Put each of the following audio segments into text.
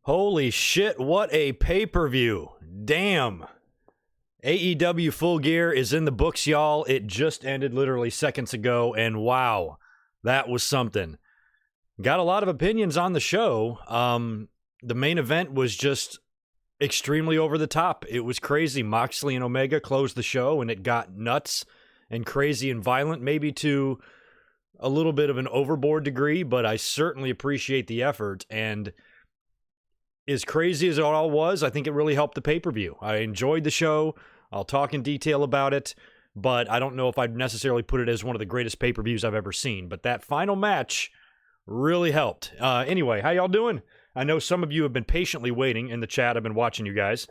Holy shit, what a pay-per-view. Damn. AEW Full Gear is in the books, y'all. It just ended literally seconds ago, and wow, that was something. Got a lot of opinions on the show. The main event was just extremely over the top. It was crazy. Moxley and Omega closed the show, and it got nuts and crazy and violent, maybe to a little bit of an overboard degree, but I certainly appreciate the effort, and as crazy as it all was, I think it really helped the pay-per-view. I enjoyed the show. I'll talk in detail about it, but I don't know if I'd necessarily put it as one of the greatest pay-per-views I've ever seen. But that final match really helped. Anyway, how y'all doing? I know some of you have been patiently waiting in the chat. I've been watching you guys.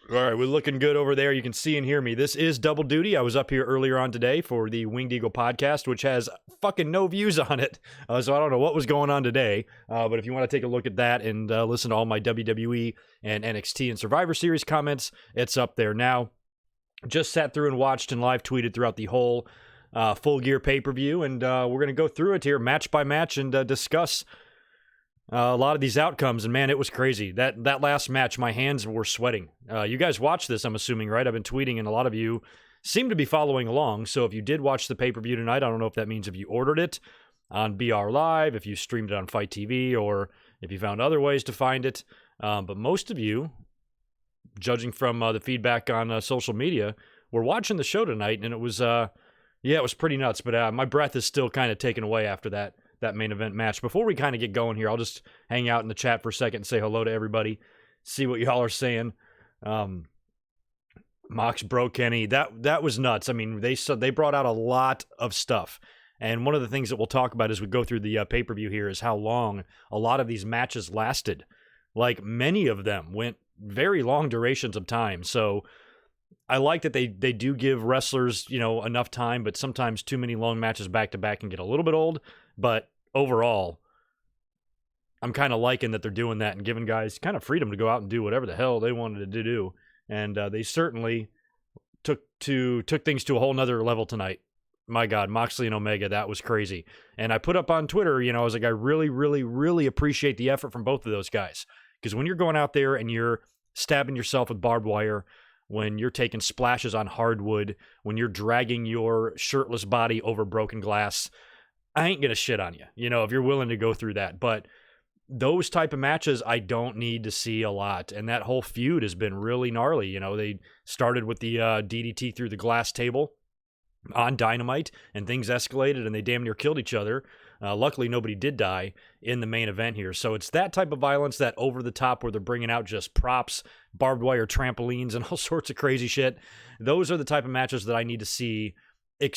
All right, we're looking good over there. You can see and hear me. This is Double Duty. I was up here earlier on today for the Winged Eagle podcast, which has fucking no views on it. So I don't know what was going on today. But if you want to take a look at that and listen to all my WWE and NXT and Survivor Series comments, it's up there now. Just sat through and watched and live tweeted throughout the whole Full Gear pay-per-view. And we're going to go through it here match by match and discuss a lot of these outcomes, and man, it was crazy. That last match, my hands were sweating. You guys watched this, I'm assuming, right? I've been tweeting, and a lot of you seem to be following along. So if you did watch the pay-per-view tonight, I don't know if that means if you ordered it on BR Live, if you streamed it on Fight TV, or if you found other ways to find it. But most of you, judging from the feedback on social media, were watching the show tonight, and it was, it was pretty nuts. But my breath is still kind of taken away after that main event match. Before we kind of get going here, I'll just hang out in the chat for a second and say hello to everybody, see what y'all are saying. Mox Bro Kenny, that was nuts. I mean, they brought out a lot of stuff, and one of the things that we'll talk about as we go through the pay-per-view here is how long a lot of these matches lasted. Like, many of them went very long durations of time. So I like that they do give wrestlers, enough time, but sometimes too many long matches back to back can get a little bit old. But overall, I'm kind of liking that they're doing that and giving guys kind of freedom to go out and do whatever the hell they wanted to do. And they certainly took things to a whole nother level tonight. My God, Moxley and Omega, that was crazy. And I put up on Twitter, I was like, I really, really, really appreciate the effort from both of those guys. Because when you're going out there and you're stabbing yourself with barbed wire, when you're taking splashes on hardwood, when you're dragging your shirtless body over broken glass, I ain't going to shit on you, if you're willing to go through that. But those type of matches, I don't need to see a lot. And that whole feud has been really gnarly. They started with the DDT through the glass table on Dynamite, and things escalated, and they damn near killed each other. Luckily, nobody did die in the main event here. So it's that type of violence, that over the top where they're bringing out just props, barbed wire trampolines, and all sorts of crazy shit. Those are the type of matches that I need to see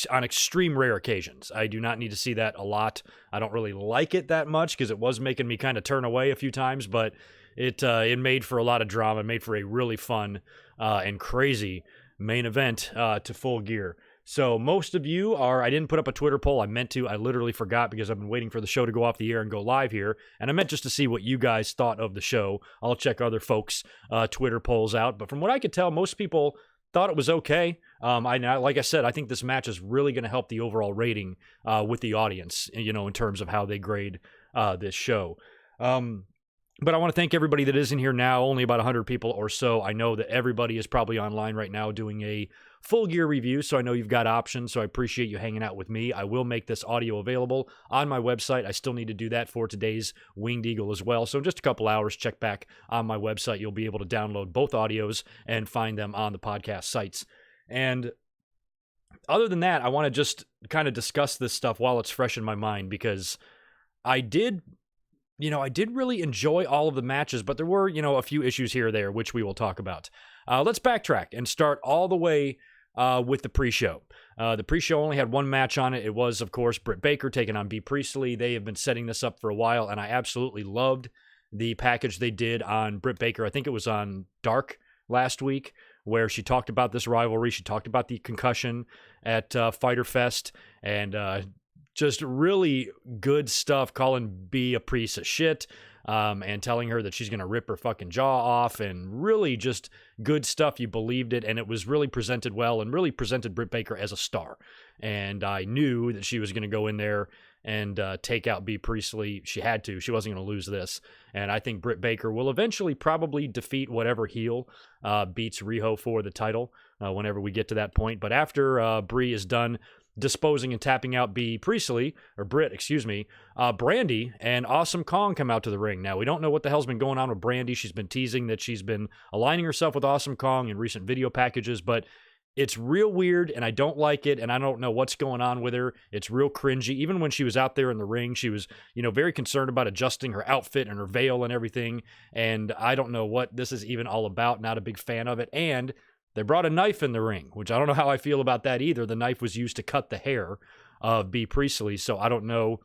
on extreme rare occasions. I do not need to see that a lot. I don't really like it that much because it was making me kind of turn away a few times, but it made for a lot of drama. It made for a really fun and crazy main event to Full Gear. So most of you I didn't put up a Twitter poll. I meant to. I literally forgot because I've been waiting for the show to go off the air and go live here. And I meant just to see what you guys thought of the show. I'll check other folks' Twitter polls out. But from what I could tell, most people thought it was okay. Like I said, I think this match is really going to help the overall rating with the audience, in terms of how they grade this show. But I want to thank everybody that is in here now, only about 100 people or so. I know that everybody is probably online right now doing a Full Gear review, so I know you've got options, so I appreciate you hanging out with me. I will make this audio available on my website. I still need to do that for today's Winged Eagle as well, so in just a couple hours, check back on my website. You'll be able to download both audios and find them on the podcast sites. And other than that, I want to just kind of discuss this stuff while it's fresh in my mind, because I did really enjoy all of the matches, but there were, a few issues here or there, which we will talk about. Let's backtrack and start all the way with the pre-show. The pre-show only had one match on it. It was, of course, Britt Baker taking on Priestley. They have been setting this up for a while, and I absolutely loved the package they did on Britt Baker. I think it was on Dark last week, where she talked about this rivalry. She talked about the concussion at Fyter Fest, and just really good stuff, calling B a piece of shit, and telling her that she's going to rip her fucking jaw off, and really just good stuff. You believed it, and it was really presented well, and really presented Britt Baker as a star. And I knew that she was going to go in there and take out B. Priestley. She had to. She wasn't going to lose this. And I think Britt Baker will eventually probably defeat whatever heel beats Riho for the title whenever we get to that point. But after Brie is done disposing and tapping out Britt, excuse me, Brandy and Awesome Kong come out to the ring. Now, we don't know what the hell's been going on with Brandy. She's been teasing that she's been aligning herself with Awesome Kong in recent video packages, but it's real weird, and I don't like it, and I don't know what's going on with her. It's real cringy. Even when she was out there in the ring, she was, very concerned about adjusting her outfit and her veil and everything, and I don't know what this is even all about. Not a big fan of it, and they brought a knife in the ring, which I don't know how I feel about that either. The knife was used to cut the hair of B. Priestley, so I don't know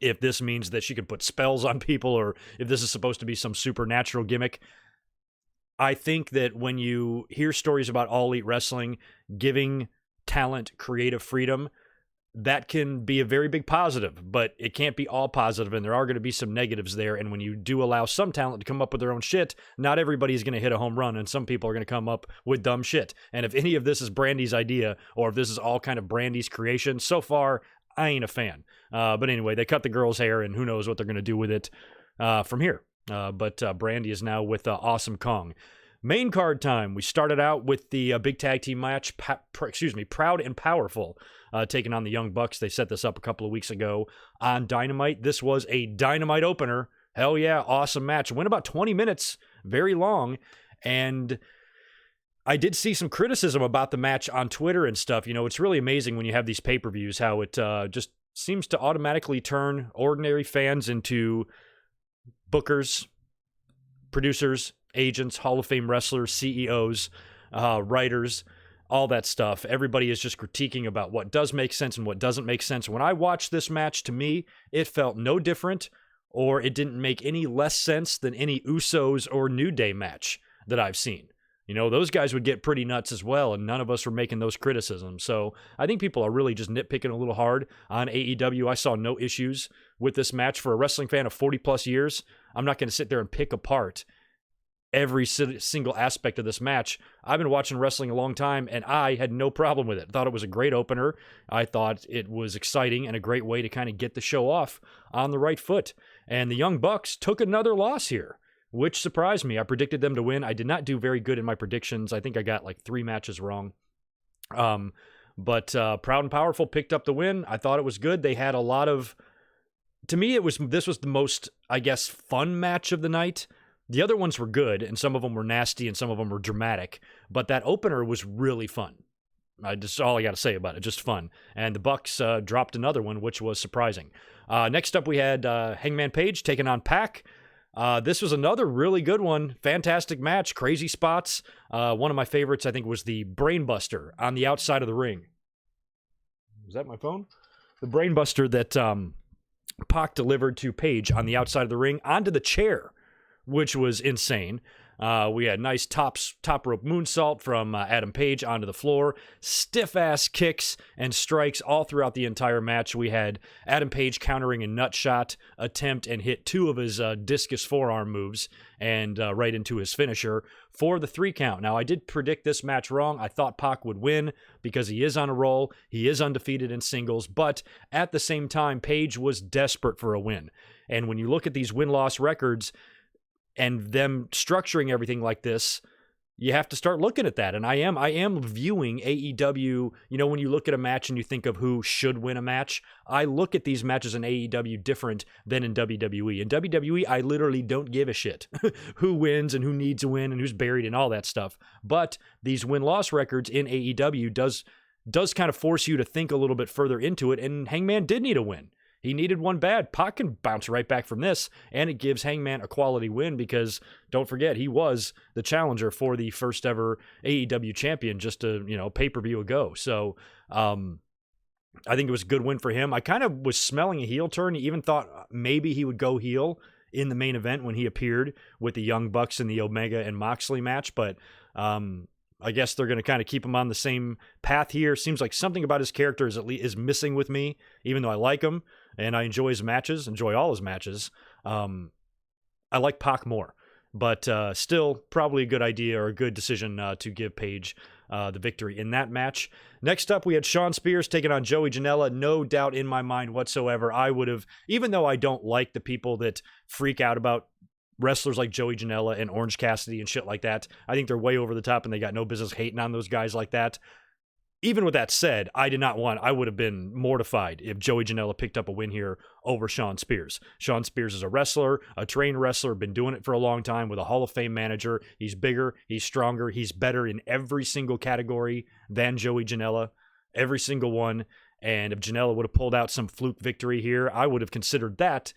if this means that she can put spells on people or if this is supposed to be some supernatural gimmick. I think that when you hear stories about All Elite Wrestling giving talent creative freedom, that can be a very big positive, but it can't be all positive, and there are going to be some negatives there. And when you do allow some talent to come up with their own shit, not everybody's going to hit a home run, and some people are going to come up with dumb shit. And if any of this is Brandy's idea, or if this is all kind of Brandy's creation, so far, I ain't a fan. But anyway, they cut the girl's hair, and who knows what they're going to do with it from here. But Brandy is now with Awesome Kong. Main card time. We started out with the big tag team match, Proud and Powerful, taking on the Young Bucks. They set this up a couple of weeks ago on Dynamite. This was a Dynamite opener. Hell yeah, awesome match. It went about 20 minutes, very long, and I did see some criticism about the match on Twitter and stuff. It's really amazing when you have these pay-per-views how it just seems to automatically turn ordinary fans into bookers, producers, agents, Hall of Fame wrestlers, CEOs, writers, all that stuff. Everybody is just critiquing about what does make sense and what doesn't make sense. When I watched this match, to me, it felt no different, or it didn't make any less sense than any Usos or New Day match that I've seen. Those guys would get pretty nuts as well, and none of us were making those criticisms. So I think people are really just nitpicking a little hard on AEW. I saw no issues with this match. For a wrestling fan of 40 plus years, I'm not going to sit there and pick apart every single aspect of this match. I've been watching wrestling a long time, and I had no problem with it. I thought it was a great opener. I thought it was exciting and a great way to kind of get the show off on the right foot. And the Young Bucks took another loss here, which surprised me. I predicted them to win. I did not do very good in my predictions. I think I got like 3 matches wrong. But Proud and Powerful picked up the win. I thought it was good. They had a lot of... To me, this was the most, I guess, fun match of the night. The other ones were good, and some of them were nasty, and some of them were dramatic. But that opener was really fun. All I got to say about it, just fun. And the Bucks dropped another one, which was surprising. Next up, we had Hangman Page taking on Pac. This was another really good one. Fantastic match. Crazy spots. One of my favorites, I think, was the Brainbuster on the outside of the ring. Was that my phone? The Brainbuster that Pac delivered to Page on the outside of the ring onto the chair, which was insane. We had nice top rope moonsault from Adam Page onto the floor, stiff-ass kicks and strikes all throughout the entire match. We had Adam Page countering a nut shot attempt and hit 2 of his discus forearm moves and right into his finisher for the 3 count. Now, I did predict this match wrong. I thought Pac would win because he is on a roll. He is undefeated in singles, but at the same time, Page was desperate for a win. And when you look at these win-loss records, and them structuring everything like this, you have to start looking at that. And I am viewing AEW, when you look at a match and you think of who should win a match, I look at these matches in AEW different than in WWE. In WWE, I literally don't give a shit who wins and who needs to win and who's buried and all that stuff. But these win-loss records in AEW does kind of force you to think a little bit further into it, and Hangman did need a win. He needed one bad. Pac can bounce right back from this, and it gives Hangman a quality win because, don't forget, he was the challenger for the first ever AEW champion just a pay-per-view ago. So I think it was a good win for him. I kind of was smelling a heel turn. He even thought maybe he would go heel in the main event when he appeared with the Young Bucks in the Omega and Moxley match, but I guess they're going to kind of keep him on the same path here. Seems like something about his character is missing with me, even though I like him. And I enjoy his matches, enjoy all his matches. I like Pac more. But still, probably a good idea or a good decision to give Page the victory in that match. Next up, we had Shawn Spears taking on Joey Janela. No doubt in my mind whatsoever, I would have, even though I don't like the people that freak out about wrestlers like Joey Janela and Orange Cassidy and shit like that, I think they're way over the top and they got no business hating on those guys like that. Even with that said, I would have been mortified if Joey Janela picked up a win here over Shawn Spears. Shawn Spears is a wrestler, a trained wrestler, been doing it for a long time with a Hall of Fame manager. He's bigger, he's stronger, he's better in every single category than Joey Janela, every single one. And if Janela would have pulled out some fluke victory here, I would have considered that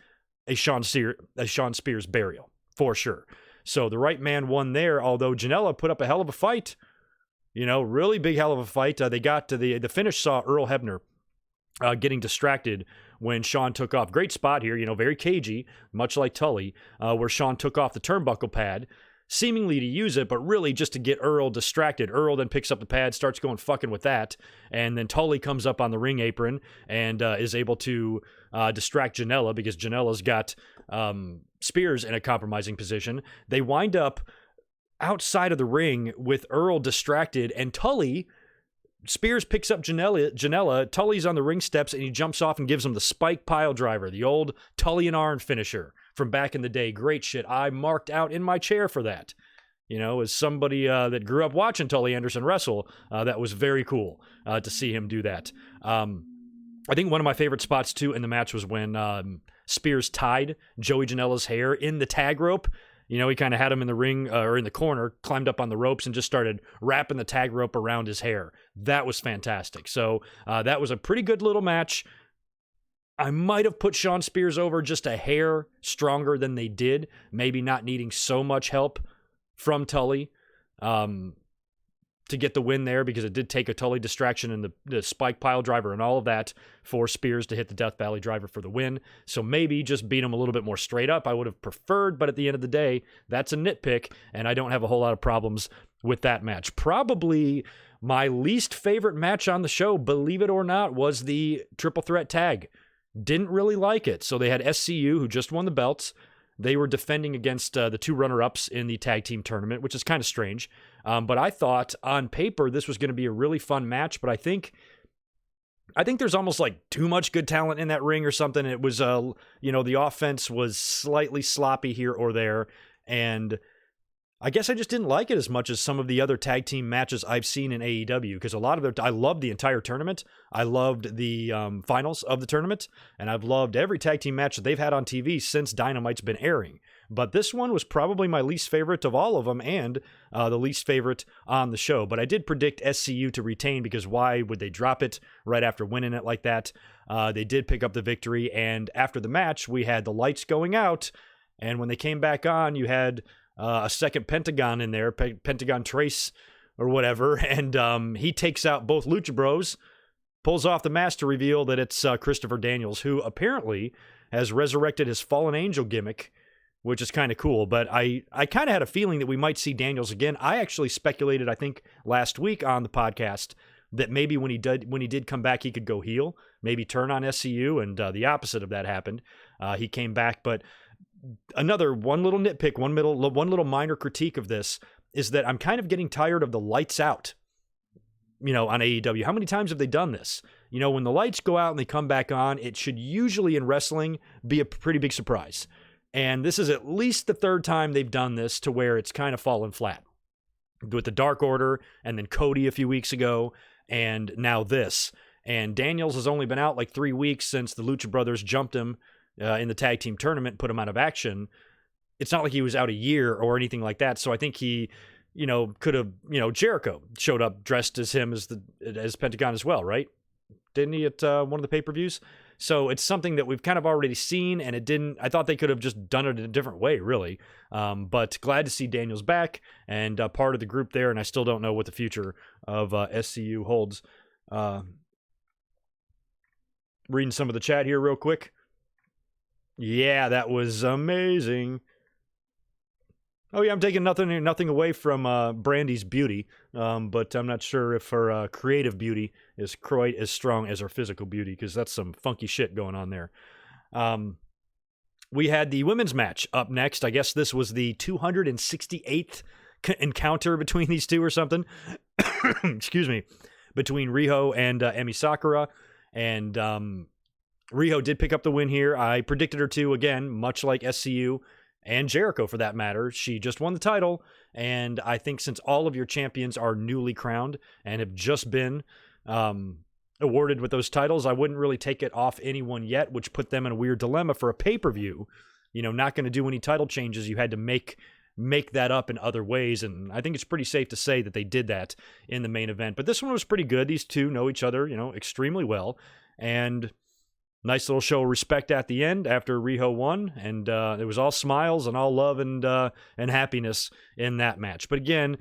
a Shawn Spears burial, for sure. So the right man won there, although Janela put up a hell of a fight. Really big hell of a fight. They got to the finish, saw Earl Hebner getting distracted when Shawn took off. Great spot here, very cagey, much like Tully, where Shawn took off the turnbuckle pad, seemingly to use it, but really just to get Earl distracted. Earl then picks up the pad, starts going fucking with that, and then Tully comes up on the ring apron and is able to distract Janela because Janela's got Spears in a compromising position. They wind up outside of the ring with Earl distracted, and Spears picks up Janela. Tully's on the ring steps, and he jumps off and gives him the spike pile driver, the old Tully and Arn finisher from back in the day. Great shit. I marked out in my chair for that. As somebody that grew up watching Tully Anderson wrestle, that was very cool to see him do that. I think one of my favorite spots, too, in the match was when Spears tied Joey Janela's hair in the tag rope. He kind of had him in the ring or in the corner, climbed up on the ropes and just started wrapping the tag rope around his hair. That was fantastic. So that was a pretty good little match. I might have put Shawn Spears over just a hair stronger than they did, maybe not needing so much help from Tully to get the win there, because it did take a Tully distraction and the spike pile driver and all of that for Spears to hit the Death Valley driver for the win. So maybe just beat him a little bit more straight up. I would have preferred, but at the end of the day, that's a nitpick, and I don't have a whole lot of problems with that match. Probably my least favorite match on the show, believe it or not, was the triple threat tag. Didn't really like it. So they had SCU, who just won the belts. They were defending against the two runner-ups in the tag team tournament, which is kind of strange. But I thought on paper this was going to be a really fun match. But I think there's almost like too much good talent in that ring or something. It was, the offense was slightly sloppy here or there, and I guess I just didn't like it as much as some of the other tag team matches I've seen in AEW, because a lot of I loved the entire tournament. I loved the finals of the tournament, and I've loved every tag team match that they've had on TV since Dynamite's been airing. But this one was probably my least favorite of all of them, and the least favorite on the show. But I did predict SCU to retain, because why would they drop it right after winning it like that? They did pick up the victory, and after the match, we had the lights going out, and when they came back on, you had a second Pentagon in there, Pentagon Trace or whatever, and he takes out both Lucha Bros, pulls off the mask to reveal that it's Christopher Daniels, who apparently has resurrected his Fallen Angel gimmick, which is kind of cool. But I kind of had a feeling that we might see Daniels again. I actually speculated, I think, last week on the podcast that maybe when he did come back, he could go heel, maybe turn on SCU, and the opposite of that happened. He came back, but one little nitpick, one little minor critique of this is that I'm kind of getting tired of the lights out, on AEW. How many times have they done this? When the lights go out and they come back on, it should usually in wrestling be a pretty big surprise. And this is at least the third time they've done this to where it's kind of fallen flat. With the Dark Order, and then Cody a few weeks ago, and now this. And Daniels has only been out like 3 weeks since the Lucha Brothers jumped him in the tag team tournament, put him out of action. It's not like he was out a year or anything like that. So I think he, could have, Jericho showed up dressed as him as Pentagon as well, right? Didn't he at one of the pay-per-views? So it's something that we've kind of already seen, and I thought they could have just done it in a different way, really. But glad to see Daniels back and part of the group there, and I still don't know what the future of SCU holds. Reading some of the chat here real quick. Yeah, that was amazing. Oh yeah, I'm taking nothing away from Brandy's beauty, but I'm not sure if her creative beauty is quite as strong as her physical beauty, because that's some funky shit going on there. We had the women's match up next. I guess this was the 268th encounter between these two or something. excuse me, between Riho and Emi Sakura. And Riho did pick up the win here. I predicted her to, again, much like SCU and Jericho for that matter. She just won the title. And I think since all of your champions are newly crowned and have just been awarded with those titles, I wouldn't really take it off anyone yet, which put them in a weird dilemma for a pay-per-view. You know, not going to do any title changes. You had to make that up in other ways, and I think it's pretty safe to say that they did that in the main event. But this one was pretty good. These two know each other, you know, extremely well, and nice little show of respect at the end after Riho won, and it was all smiles and all love and happiness in that match. But again,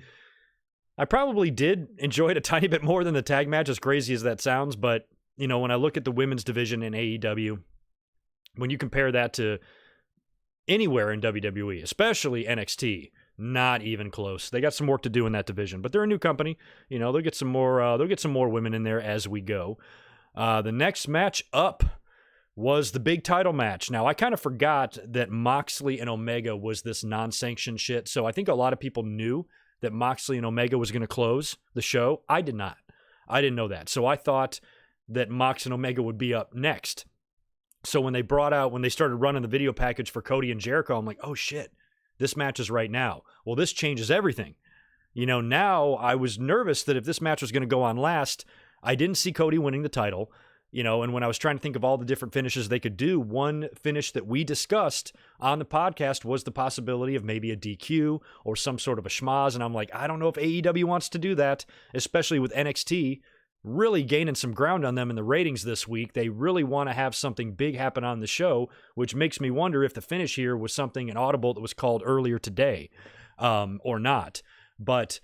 I probably did enjoy it a tiny bit more than the tag match, as crazy as that sounds. But you know, when I look at the women's division in AEW, when you compare that to anywhere in WWE, especially NXT, not even close. They got some work to do in that division, but they're a new company. You know, they'll get some more women in there as we go. The next match up was the big title match. Now, I kind of forgot that Moxley and Omega was this non-sanctioned shit, so I think a lot of people knew that Moxley and Omega was going to close the show. I did not. I didn't know that. So I thought that Mox and Omega would be up next. So when they started running the video package for Cody and Jericho, I'm like, oh shit, this match is right now. Well, this changes everything. You know, now I was nervous that if this match was going to go on last, I didn't see Cody winning the title. You know, and when I was trying to think of all the different finishes they could do, one finish that we discussed on the podcast was the possibility of maybe a DQ or some sort of a schmaz. And I'm like, I don't know if AEW wants to do that, especially with NXT really gaining some ground on them in the ratings this week. They really want to have something big happen on the show, which makes me wonder if the finish here was something, an audible that was called earlier today, or not. But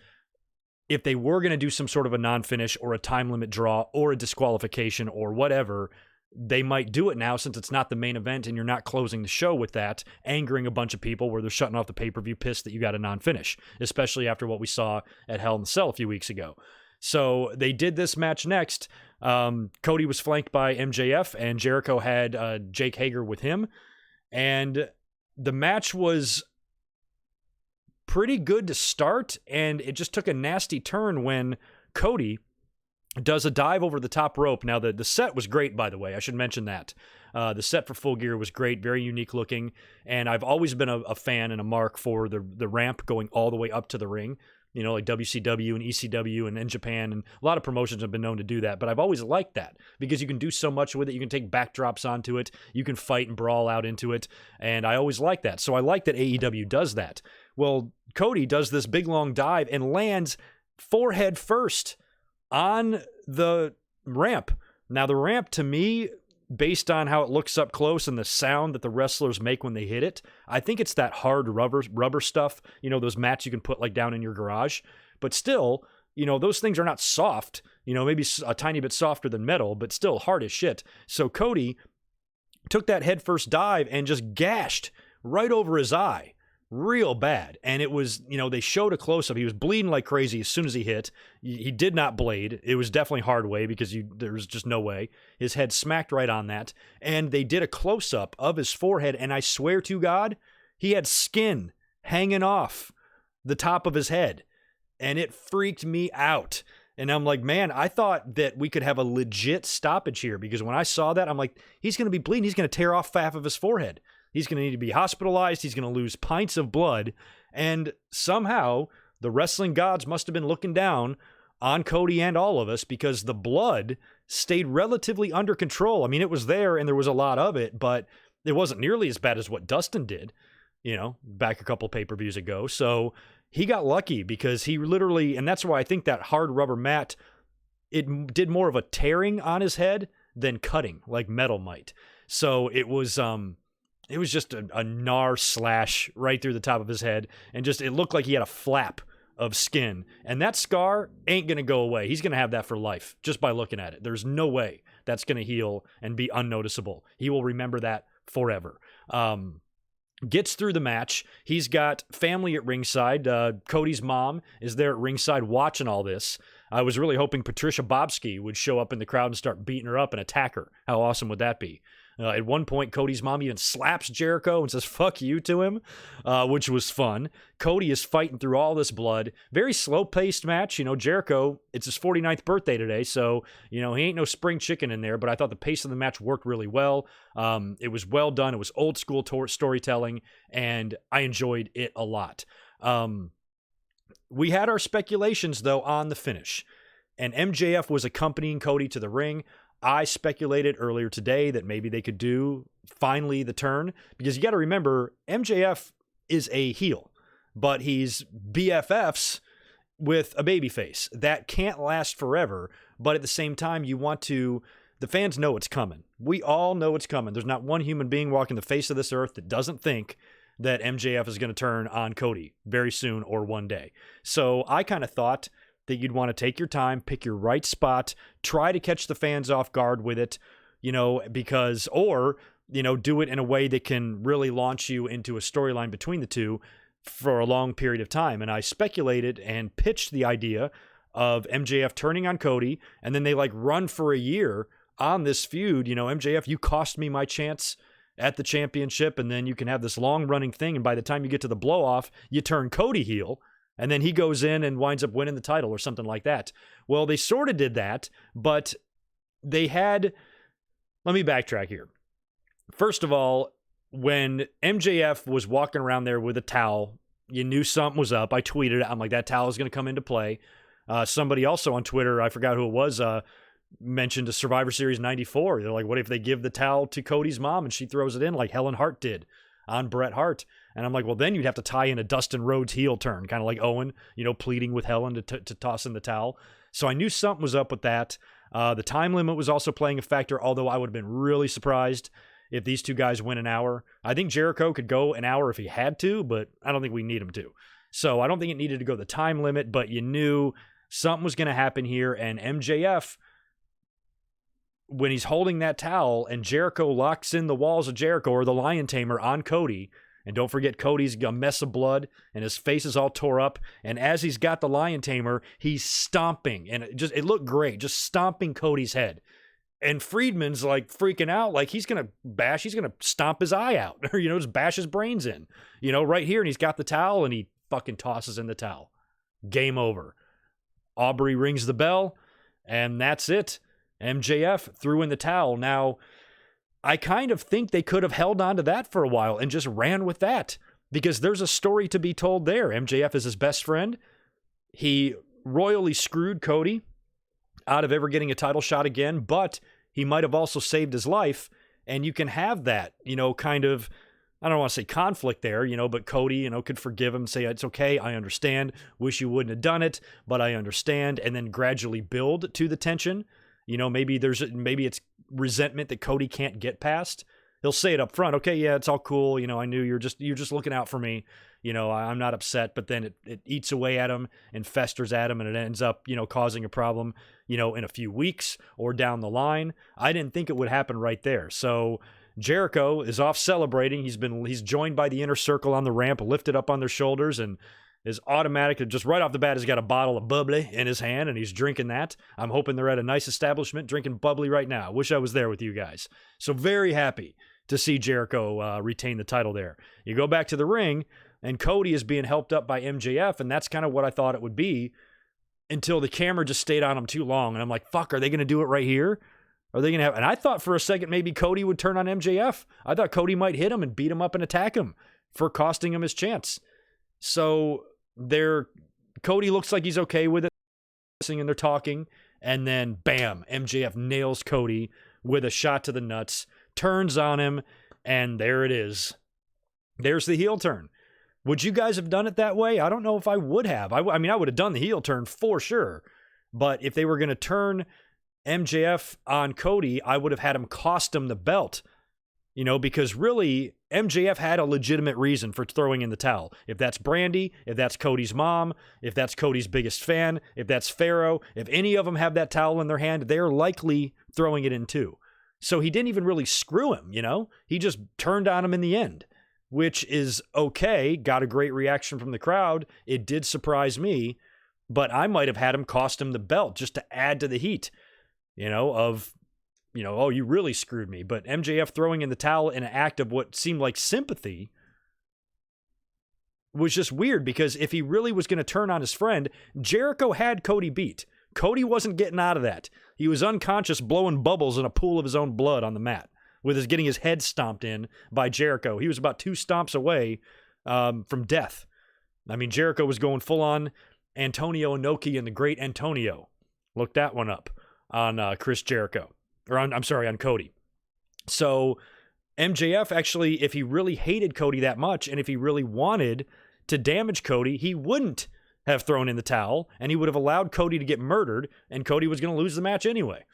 if they were going to do some sort of a non-finish or a time limit draw or a disqualification or whatever, they might do it now since it's not the main event and you're not closing the show with that, angering a bunch of people where they're shutting off the pay-per-view pissed that you got a non-finish, especially after what we saw at Hell in a Cell a few weeks ago. So they did this match next. Cody was flanked by MJF and Jericho had Jake Hager with him. And the match was pretty good to start, and it just took a nasty turn when Cody does a dive over the top rope. Now, the set was great, by the way. I should mention that. The set for Full Gear was great, very unique looking, and I've always been a fan and a mark for the ramp going all the way up to the ring. You know, like WCW and ECW and in Japan, and a lot of promotions have been known to do that, but I've always liked that because you can do so much with it. You can take backdrops onto it. You can fight and brawl out into it, and I always like that. So I like that AEW does that. Well, Cody does this big, long dive and lands forehead first on the ramp. Now, the ramp, to me, based on how it looks up close and the sound that the wrestlers make when they hit it, I think it's that hard rubber stuff, you know, those mats you can put like down in your garage. But still, you know, those things are not soft, you know, maybe a tiny bit softer than metal, but still hard as shit. So Cody took that headfirst dive and just gashed right over his eye. Real bad. And it was, you know, they showed a close-up. He was bleeding like crazy as soon as he hit. He did not blade. It was definitely hard way because there was just no way. His head smacked right on that. And they did a close-up of his forehead, and I swear to God, he had skin hanging off the top of his head. And it freaked me out. And I'm like, man, I thought that we could have a legit stoppage here because when I saw that, I'm like, he's going to be bleeding. He's going to tear off half of his forehead. He's going to need to be hospitalized. He's going to lose pints of blood. And somehow the wrestling gods must have been looking down on Cody and all of us because the blood stayed relatively under control. I mean, it was there and there was a lot of it, but it wasn't nearly as bad as what Dustin did, you know, back a couple pay-per-views ago. So he got lucky because he literally, and that's why I think that hard rubber mat, it did more of a tearing on his head than cutting like metal might. So it was just a gnar slash right through the top of his head, and just it looked like he had a flap of skin. And that scar ain't going to go away. He's going to have that for life just by looking at it. There's no way that's going to heal and be unnoticeable. He will remember that forever. Gets through the match. He's got family at ringside. Cody's mom is there at ringside watching all this. I was really hoping Patricia Bobsky would show up in the crowd and start beating her up and attack her. How awesome would that be? At one point, Cody's mom even slaps Jericho and says, fuck you to him, which was fun. Cody is fighting through all this blood. Very slow-paced match. Jericho, it's his 49th birthday today, so, he ain't no spring chicken in there, but I thought the pace of the match worked really well. It was well done. It was old-school storytelling, and I enjoyed it a lot. We had our speculations, though, on the finish, and MJF was accompanying Cody to the ring. I speculated earlier today that maybe they could do finally the turn, because you got to remember, MJF is a heel, but he's BFFs with a babyface. That can't last forever, but at the same time, the fans know it's coming. We all know it's coming. There's not one human being walking the face of this earth that doesn't think that MJF is going to turn on Cody very soon or one day. So I kind of thought that you'd want to take your time, pick your right spot, try to catch the fans off guard with it, do it in a way that can really launch you into a storyline between the two for a long period of time. And I speculated and pitched the idea of MJF turning on Cody, and then they run for a year on this feud. MJF, you cost me my chance at the championship, and then you can have this long running thing. And by the time you get to the blow off, you turn Cody heel. And then he goes in and winds up winning the title or something like that. Well, they sort of did that, but they had... Let me backtrack here. First of all, when MJF was walking around there with a towel, you knew something was up. I tweeted it. I'm like, that towel is going to come into play. Somebody also on Twitter, I forgot who it was, mentioned a Survivor Series 94. They're like, what if they give the towel to Cody's mom and she throws it in like Helen Hart did on Bret Hart? And I'm like, well, then you'd have to tie in a Dustin Rhodes heel turn, kind of like Owen, pleading with Helen to toss in the towel. So I knew something was up with that. The time limit was also playing a factor, although I would have been really surprised if these two guys win an hour. I think Jericho could go an hour if he had to, but I don't think we need him to. So I don't think it needed to go the time limit, but you knew something was going to happen here. And MJF, when he's holding that towel and Jericho locks in the walls of Jericho or the Lion Tamer on Cody, and don't forget, Cody's a mess of blood and his face is all tore up. And as he's got the Lion Tamer, he's stomping. And it looked great, just stomping Cody's head. And Friedman's freaking out, he's going to stomp his eye out, or, just bash his brains in, right here. And he's got the towel and he fucking tosses in the towel. Game over. Aubrey rings the bell and that's it. MJF threw in the towel. Now, I kind of think they could have held on to that for a while and just ran with that, because there's a story to be told there. MJF is his best friend. He royally screwed Cody out of ever getting a title shot again, but he might have also saved his life, and you can have that, kind of, I don't want to say conflict there, but Cody, could forgive him, say, it's okay, I understand, wish you wouldn't have done it, but I understand, and then gradually build to the tension. Maybe it's resentment that Cody can't get past. He'll say it up front. Okay, yeah, it's all cool. I knew you're just looking out for me. I'm not upset, but then it eats away at him and festers at him, and it ends up, causing a problem, in a few weeks or down the line. I didn't think it would happen right there. So Jericho is off celebrating. He's joined by the inner circle on the ramp, lifted up on their shoulders, and is automatic. Just right off the bat, he's got a bottle of bubbly in his hand, and he's drinking that. I'm hoping they're at a nice establishment drinking bubbly right now. I wish I was there with you guys. So very happy to see Jericho retain the title there. You go back to the ring, and Cody is being helped up by MJF, and that's kind of what I thought it would be until the camera just stayed on him too long. And I'm like, fuck, are they going to do it right here? Are they going to have... And I thought for a second maybe Cody would turn on MJF. I thought Cody might hit him and beat him up and attack him for costing him his chance. So Cody looks like he's okay with it, and they're talking, and then bam, MJF nails Cody with a shot to the nuts, turns on him, and there it is. There's the heel turn. Would you guys have done it that way? I don't know if I would have. I mean, I would have done the heel turn for sure, but if they were going to turn MJF on Cody, I would have had him cost him the belt. Because really, MJF had a legitimate reason for throwing in the towel. If that's Brandy, if that's Cody's mom, if that's Cody's biggest fan, if that's Pharaoh, if any of them have that towel in their hand, they're likely throwing it in too. So he didn't even really screw him, He just turned on him in the end, which is okay. Got a great reaction from the crowd. It did surprise me, but I might have had him cost him the belt just to add to the heat, of oh, you really screwed me. But MJF throwing in the towel in an act of what seemed like sympathy was just weird, because if he really was going to turn on his friend, Jericho had Cody beat. Cody wasn't getting out of that. He was unconscious, blowing bubbles in a pool of his own blood on the mat, getting his head stomped in by Jericho. He was about 2 stomps away from death. I mean, Jericho was going full on Antonio Inoki and the Great Antonio. Look that one up on Chris Jericho. Or on Cody. So MJF actually, if he really hated Cody that much, and if he really wanted to damage Cody, he wouldn't have thrown in the towel, and he would have allowed Cody to get murdered, and Cody was going to lose the match anyway.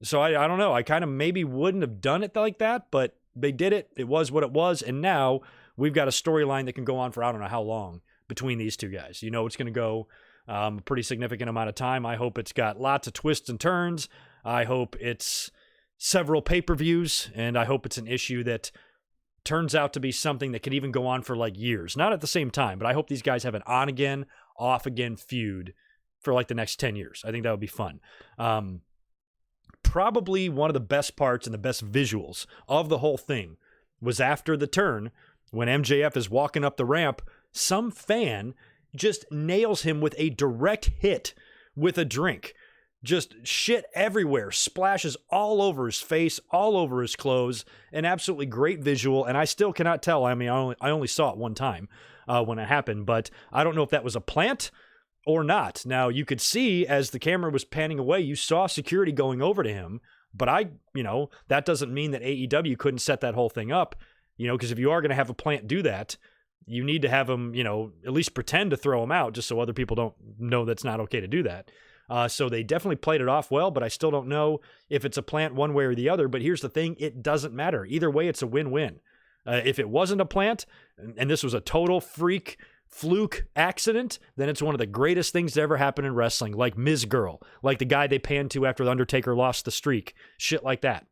So I don't know. I kind of maybe wouldn't have done it like that, but they did it. It was what it was, and now we've got a storyline that can go on for I don't know how long between these two guys. It's going to go a pretty significant amount of time. I hope it's got lots of twists and turns. I hope it's several pay-per-views, and I hope it's an issue that turns out to be something that could even go on for like years. Not at the same time, but I hope these guys have an on-again, off-again feud for like the next 10 years. I think that would be fun. Probably one of the best parts and the best visuals of the whole thing was after the turn, when MJF is walking up the ramp, some fan just nails him with a direct hit with a drink. Just shit everywhere, splashes all over his face, all over his clothes, an absolutely great visual, and I still cannot tell. I mean, I only saw it one time when it happened, but I don't know if that was a plant or not. Now, you could see as the camera was panning away, you saw security going over to him, but that doesn't mean that AEW couldn't set that whole thing up, because if you are going to have a plant do that, you need to have them, at least pretend to throw him out just so other people don't know that's not okay to do that. So they definitely played it off well, but I still don't know if it's a plant one way or the other. But here's the thing, it doesn't matter. Either way, it's a win-win. If it wasn't a plant, and this was a total freak, fluke accident, then it's one of the greatest things to ever happen in wrestling, like Ms. Girl, like the guy they panned to after The Undertaker lost the streak, shit like that.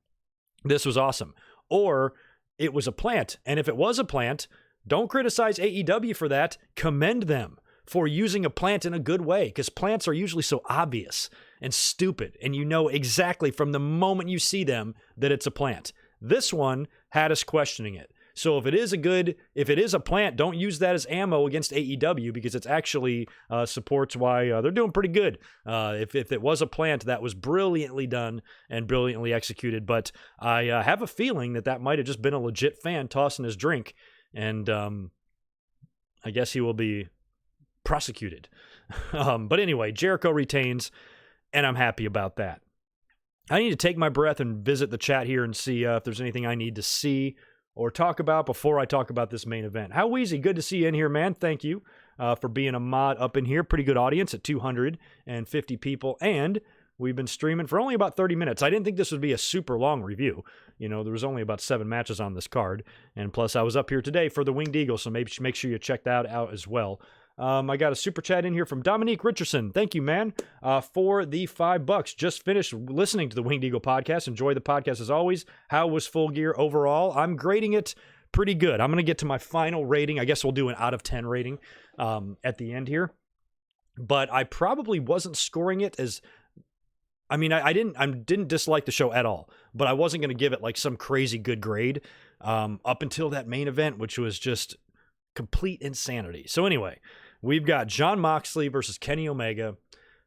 This was awesome. Or it was a plant, and if it was a plant, don't criticize AEW for that, commend them for using a plant in a good way, because plants are usually so obvious and stupid, and you know exactly from the moment you see them that it's a plant. This one had us questioning it. So if it is a plant, don't use that as ammo against AEW, because it's actually supports why they're doing pretty good. If it was a plant, that was brilliantly done and brilliantly executed, but I have a feeling that might have just been a legit fan tossing his drink, and I guess he will be prosecuted. But anyway, Jericho retains, and I'm happy about that. I need to take my breath and visit the chat here and see if there's anything I need to see or talk about before I talk about this main event. How Wheezy, good to see you in here, man. Thank you for being a mod up in here. Pretty good audience at 250 people, and we've been streaming for only about 30 minutes. I didn't think this would be a super long review. There was only about 7 matches on this card, and plus I was up here today for the Winged Eagle, so maybe make sure you check that out as well. I got a super chat in here from Dominique Richardson. Thank you, man, for the $5. Just finished listening to the Winged Eagle podcast. Enjoy the podcast as always. How was Full Gear overall? I'm grading it pretty good. I'm going to get to my final rating. I guess we'll do an out of 10 rating at the end here. But I probably wasn't scoring it as... I mean, I didn't dislike the show at all, but I wasn't going to give it like some crazy good grade up until that main event, which was just complete insanity. So anyway, we've got Jon Moxley versus Kenny Omega.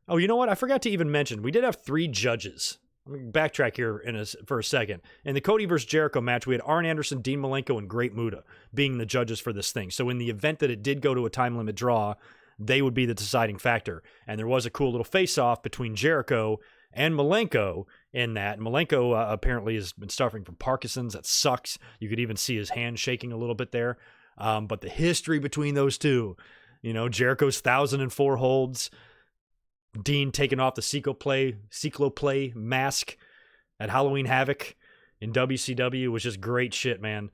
Oh, you know what? I forgot to even mention, we did have 3 judges. Let me backtrack here for a second. In the Cody versus Jericho match, we had Arn Anderson, Dean Malenko, and Great Muta being the judges for this thing. So in the event that it did go to a time limit draw, they would be the deciding factor. And there was a cool little face-off between Jericho and Malenko in that. Malenko apparently has been suffering from Parkinson's. That sucks. You could even see his hand shaking a little bit there. But the history between those two, Jericho's 1,004 holds, Dean taking off the Cycloplay mask at Halloween Havoc in WCW was just great shit, man.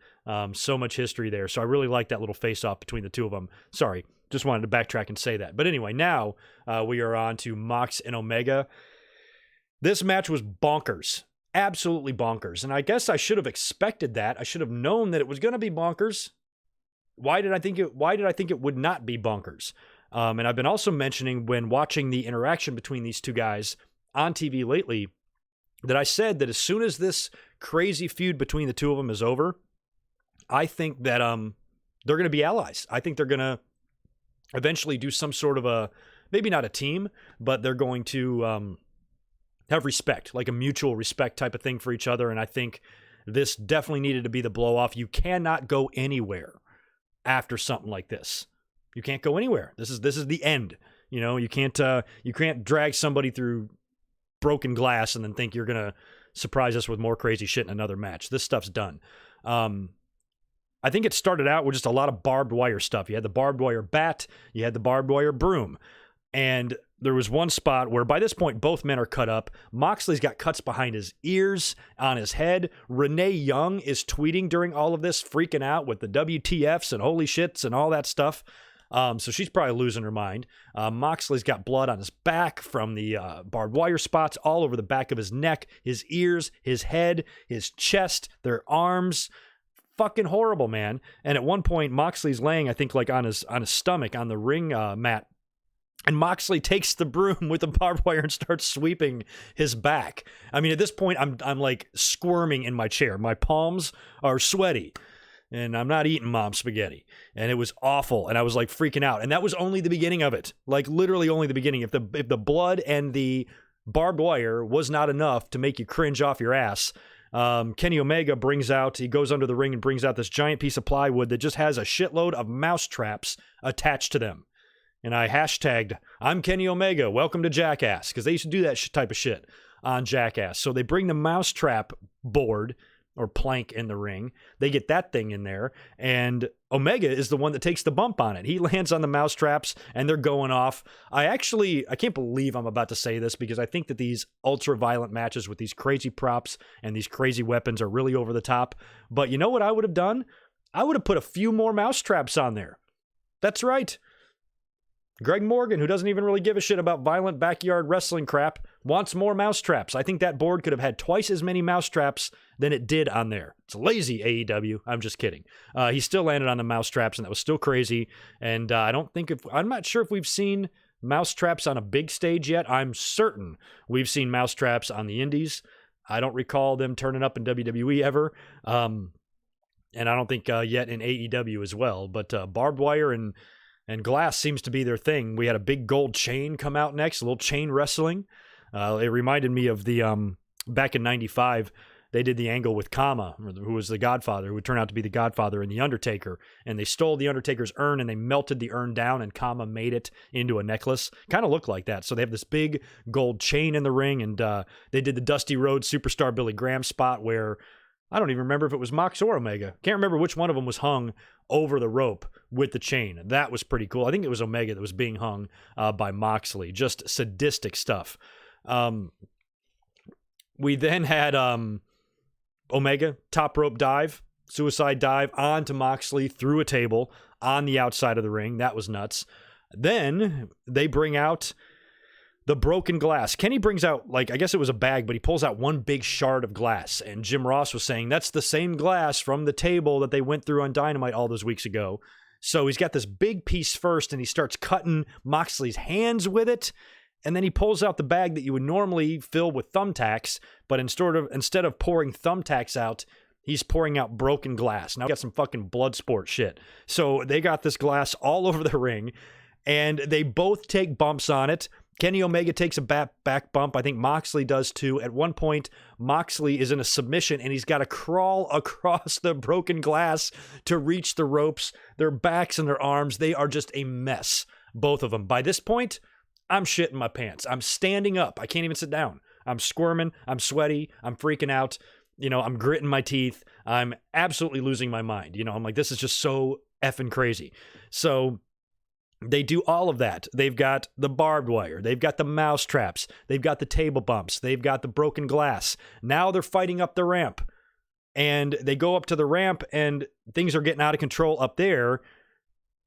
So much history there. So I really like that little face-off between the two of them. Sorry, just wanted to backtrack and say that. But anyway, now we are on to Mox and Omega. This match was bonkers. Absolutely bonkers. And I guess I should have expected that. I should have known that it was going to be bonkers. Why did I think it would not be bonkers? And I've been also mentioning when watching the interaction between these two guys on TV lately, that I said that as soon as this crazy feud between the two of them is over, I think that they're going to be allies. I think they're going to eventually do some sort of a, maybe not a team, but they're going to have respect, like a mutual respect type of thing for each other. And I think this definitely needed to be the blow off. You cannot go anywhere after something like this. You can't go anywhere. This is the end. You know, you can't drag somebody through broken glass and then think you're going to surprise us with more crazy shit in another match. This stuff's done. I think it started out with just a lot of barbed wire stuff. You had the barbed wire bat, you had the barbed wire broom. And there was one spot where by this point, both men are cut up. Moxley's got cuts behind his ears, on his head. Renee Young is tweeting during all of this, freaking out with the WTFs and holy shits and all that stuff. So she's probably losing her mind. Moxley's got blood on his back from the barbed wire spots all over the back of his neck, his ears, his head, his chest, their arms. Fucking horrible, man. And at one point, Moxley's laying, I think, like on his stomach on the ring mat. And Moxley takes the broom with the barbed wire and starts sweeping his back. I mean, at this point, I'm like squirming in my chair. My palms are sweaty. And I'm not eating mom spaghetti. And it was awful. And I was like freaking out. And that was only the beginning of it. Like literally only the beginning. If the blood and the barbed wire was not enough to make you cringe off your ass, Kenny Omega he goes under the ring and brings out this giant piece of plywood that just has a shitload of mouse traps attached to them. And I hashtagged, I'm Kenny Omega, welcome to Jackass, because they used to do that type of shit on Jackass. So they bring the mousetrap board or plank in the ring. They get that thing in there, and Omega is the one that takes the bump on it. He lands on the mousetraps, and they're going off. I can't believe I'm about to say this, because I think that these ultra-violent matches with these crazy props and these crazy weapons are really over the top. But you know what I would have done? I would have put a few more mousetraps on there. That's right. Greg Morgan, who doesn't even really give a shit about violent backyard wrestling crap, wants more mousetraps. I think that board could have had twice as many mousetraps than it did on there. It's lazy, AEW. I'm just kidding. He still landed on the mousetraps, and that was still crazy. And I'm not sure if we've seen mousetraps on a big stage yet. I'm certain we've seen mousetraps on the indies. I don't recall them turning up in WWE ever. And I don't think yet in AEW as well. But barbed wire and glass seems to be their thing. We had a big gold chain come out next, a little chain wrestling. It reminded me of the back in '95, they did the angle with Kama, who was the Godfather, who would turn out to be the Godfather in The Undertaker. And they stole the Undertaker's urn and they melted the urn down, and Kama made it into a necklace. Kind of looked like that. So they have this big gold chain in the ring, and they did the Dusty Rhodes Superstar Billy Graham spot where I don't even remember if it was Mox or Omega. Can't remember which one of them was hung over the rope with the chain. That was pretty cool. I think it was Omega that was being hung by Moxley. Just sadistic stuff. We then had Omega, top rope dive, suicide dive onto Moxley through a table on the outside of the ring. That was nuts. Then they bring out the broken glass. Kenny brings out, like, I guess it was a bag, but he pulls out one big shard of glass. And Jim Ross was saying that's the same glass from the table that they went through on Dynamite all those weeks ago. So he's got this big piece first, and he starts cutting Moxley's hands with it. And then he pulls out the bag that you would normally fill with thumbtacks, but instead of pouring thumbtacks out, he's pouring out broken glass. Now we got some fucking blood sport shit. So they got this glass all over the ring, and they both take bumps on it. Kenny Omega takes a back bump. I think Moxley does too. At one point, Moxley is in a submission, and he's got to crawl across the broken glass to reach the ropes. Their backs and their arms, they are just a mess, both of them. By this point, I'm shitting my pants. I'm standing up. I can't even sit down. I'm squirming. I'm sweaty. I'm freaking out. You know, I'm gritting my teeth. I'm absolutely losing my mind. You know, I'm like, this is just so effing crazy. So they do all of that. They've got the barbed wire. They've got the mouse traps. They've got the table bumps. They've got the broken glass. Now they're fighting up the ramp. And they go up to the ramp, and things are getting out of control up there.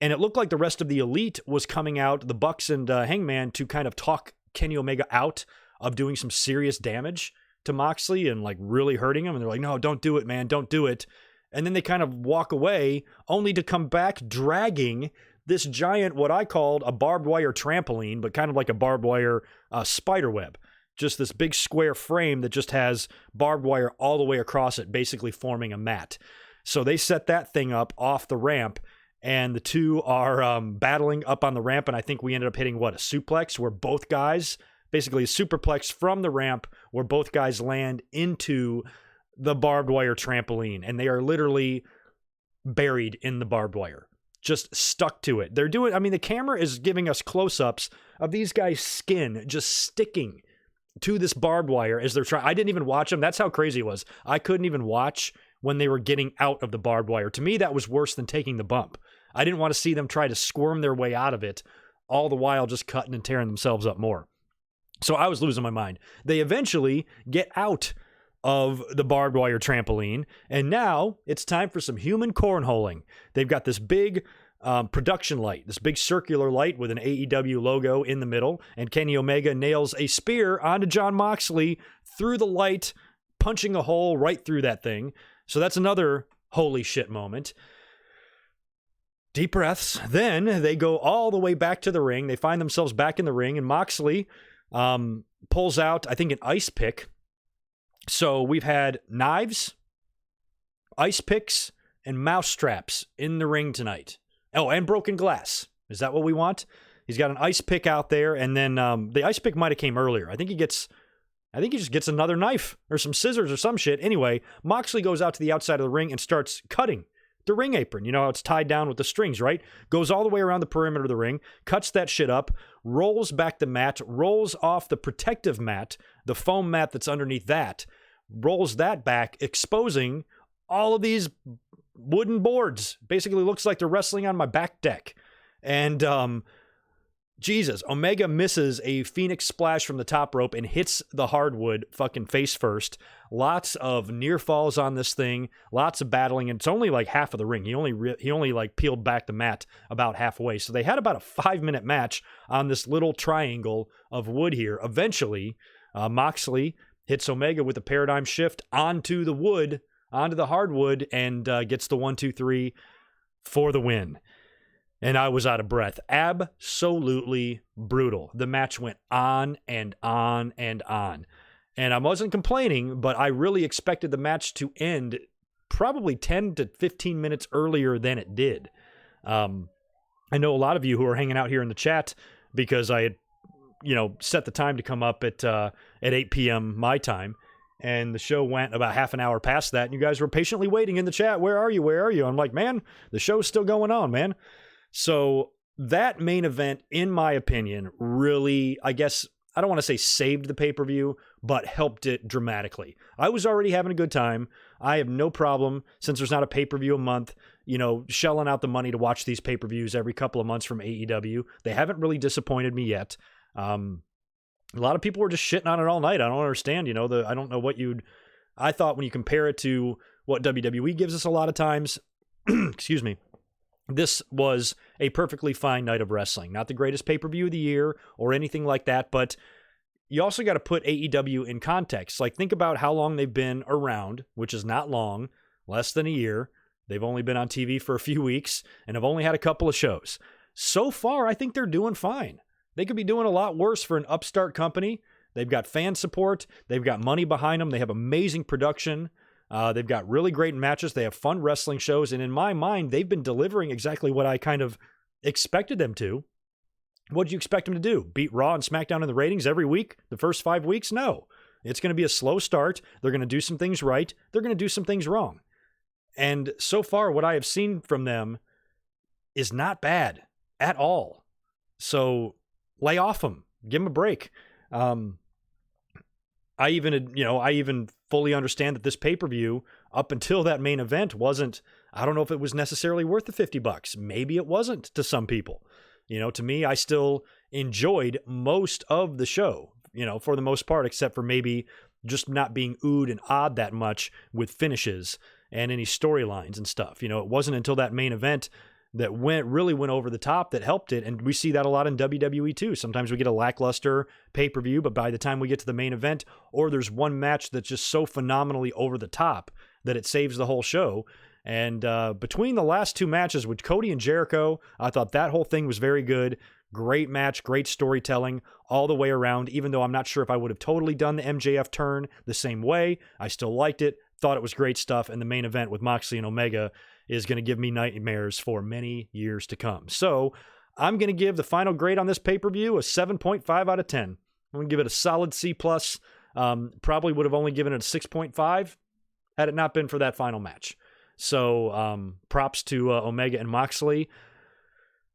And it looked like the rest of the Elite was coming out, the Bucks and Hangman, to kind of talk Kenny Omega out of doing some serious damage to Moxley and like really hurting him. And they're like, no, don't do it, man. Don't do it. And then they kind of walk away, only to come back dragging this giant, what I called a barbed wire trampoline, but kind of like a barbed wire spider web. just this big square frame that just has barbed wire all the way across it, basically forming a mat. So they set that thing up off the ramp, and the two are battling up on the ramp, and I think we ended up hitting, a suplex, where both guys, basically a superplex from the ramp, where both guys land into the barbed wire trampoline, and they are literally buried in the barbed wire, just stuck to it. The camera is giving us close-ups of these guys' skin just sticking to this barbed wire as they're trying. I didn't even watch them. That's how crazy it was. I couldn't even watch when they were getting out of the barbed wire. To me, that was worse than taking the bump. I didn't want to see them try to squirm their way out of it, all the while just cutting and tearing themselves up more. So I was losing my mind. They eventually get out of the barbed wire trampoline, and now it's time for some human cornholing. They've got this big production light, this big circular light with an AEW logo in the middle, and Kenny Omega nails a spear onto Jon Moxley through the light, punching a hole right through that thing. So that's another holy shit moment. Deep breaths. Then they go all the way back to the ring. They find themselves back in the ring, and Moxley pulls out, I think, an ice pick. So we've had knives, ice picks, and mouse traps in the ring tonight. Oh, and broken glass. Is that what we want? He's got an ice pick out there, and then the ice pick might have came earlier. I think he just gets another knife or some scissors or some shit. Anyway, Moxley goes out to the outside of the ring and starts cutting the ring apron. You know how it's tied down with the strings, right? Goes all the way around the perimeter of the ring, cuts that shit up, rolls back the mat, rolls off the protective mat, the foam mat that's underneath that, rolls that back, exposing all of these wooden boards. Basically looks like they're wrestling on my back deck. And Jesus, Omega misses a Phoenix splash from the top rope and hits the hardwood fucking face first. Lots of near falls on this thing, lots of battling, and it's only like half of the ring. He only like peeled back the mat about halfway. So they had about a 5-minute match on this little triangle of wood here. Eventually, Moxley hits Omega with a paradigm shift onto the wood, onto the hardwood, and gets the 1-2-3 for the win. And I was out of breath. Absolutely brutal. The match went on and on and on. And I wasn't complaining, but I really expected the match to end probably 10 to 15 minutes earlier than it did. I know a lot of you who are hanging out here in the chat because I had, set the time to come up at 8 p.m. my time. And the show went about half an hour past that. And you guys were patiently waiting in the chat. Where are you? Where are you? I'm like, man, the show's still going on, man. So that main event, in my opinion, really, I guess, I don't want to say saved the pay-per-view, but helped it dramatically. I was already having a good time. I have no problem, since there's not a pay-per-view a month, shelling out the money to watch these pay-per-views every couple of months from AEW. They haven't really disappointed me yet. A lot of people were just shitting on it all night. I don't understand, I don't know what I thought when you compare it to what WWE gives us a lot of times, excuse me, this was a perfectly fine night of wrestling. Not the greatest pay-per-view of the year or anything like that, but you also got to put AEW in context. Like, think about how long they've been around, which is not long, less than a year. They've only been on TV for a few weeks and have only had a couple of shows. So far, I think they're doing fine. They could be doing a lot worse for an upstart company. They've got fan support. They've got money behind them. They have amazing production. They've got really great matches. They have fun wrestling shows. And in my mind, they've been delivering exactly what I kind of expected them to. What did you expect them to do? Beat Raw and SmackDown in the ratings every week? The first 5 weeks? No. It's going to be a slow start. They're going to do some things right. They're going to do some things wrong. And so far, what I have seen from them is not bad at all. So lay off them. Give them a break. I even fully understand that this pay-per-view, up until that main event, wasn't, I don't know if it was necessarily worth the $50. Maybe it wasn't to some people. To me, I still enjoyed most of the show, for the most part, except for maybe just not being oohed and awed that much with finishes and any storylines and stuff. It wasn't until that main event that really went over the top that helped it. And we see that a lot in WWE too. Sometimes we get a lackluster pay-per-view, but by the time we get to the main event, or there's one match that's just so phenomenally over the top that it saves the whole show, And between the last two matches with Cody and Jericho, I thought that whole thing was very good. Great match, great storytelling all the way around, even though I'm not sure if I would have totally done the MJF turn the same way. I still liked it, thought it was great stuff, and the main event with Moxley and Omega is going to give me nightmares for many years to come. So I'm going to give the final grade on this pay-per-view a 7.5 out of 10. I'm going to give it a solid C+. Probably would have only given it a 6.5 had it not been for that final match. So props to Omega and Moxley.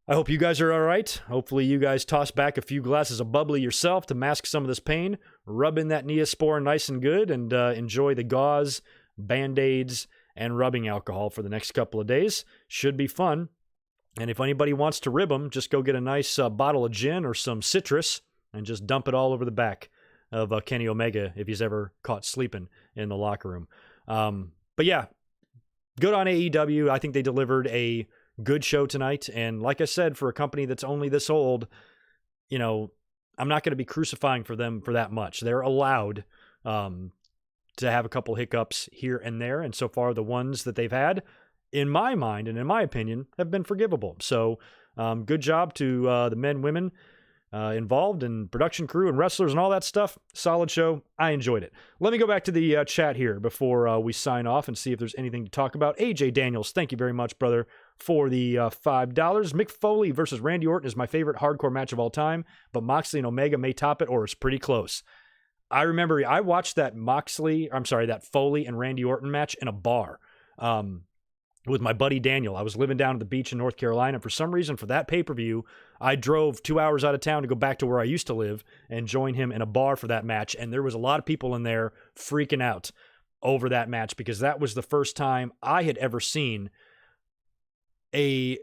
I hope you guys are all right. Hopefully you guys toss back a few glasses of bubbly yourself to mask some of this pain. Rub in that Neosporin nice and good and enjoy the gauze, Band-Aids, and rubbing alcohol for the next couple of days. Should be fun. And if anybody wants to rib them, just go get a nice bottle of gin or some citrus and just dump it all over the back of Kenny Omega if he's ever caught sleeping in the locker room. But yeah, good on AEW. I think they delivered a good show tonight. And like I said, for a company that's only this old, I'm not going to be crucifying for them for that much. They're allowed to have a couple hiccups here and there. And so far, the ones that they've had, in my mind and in my opinion, have been forgivable. So good job to the men, women involved and production crew and wrestlers and all that stuff. Solid show. I enjoyed it. Let me go back to the chat here before we sign off and see if there's anything to talk about. AJ Daniels, thank you very much, brother, for the $5. Mick Foley versus Randy Orton is my favorite hardcore match of all time, but Moxley and Omega may top it or is pretty close. I remember I watched that Foley and Randy Orton match in a bar with my buddy Daniel. I was living down at the beach in North Carolina. For some reason, for that pay-per-view, I drove 2 hours out of town to go back to where I used to live and join him in a bar for that match. And there was a lot of people in there freaking out over that match because that was the first time I had ever seen a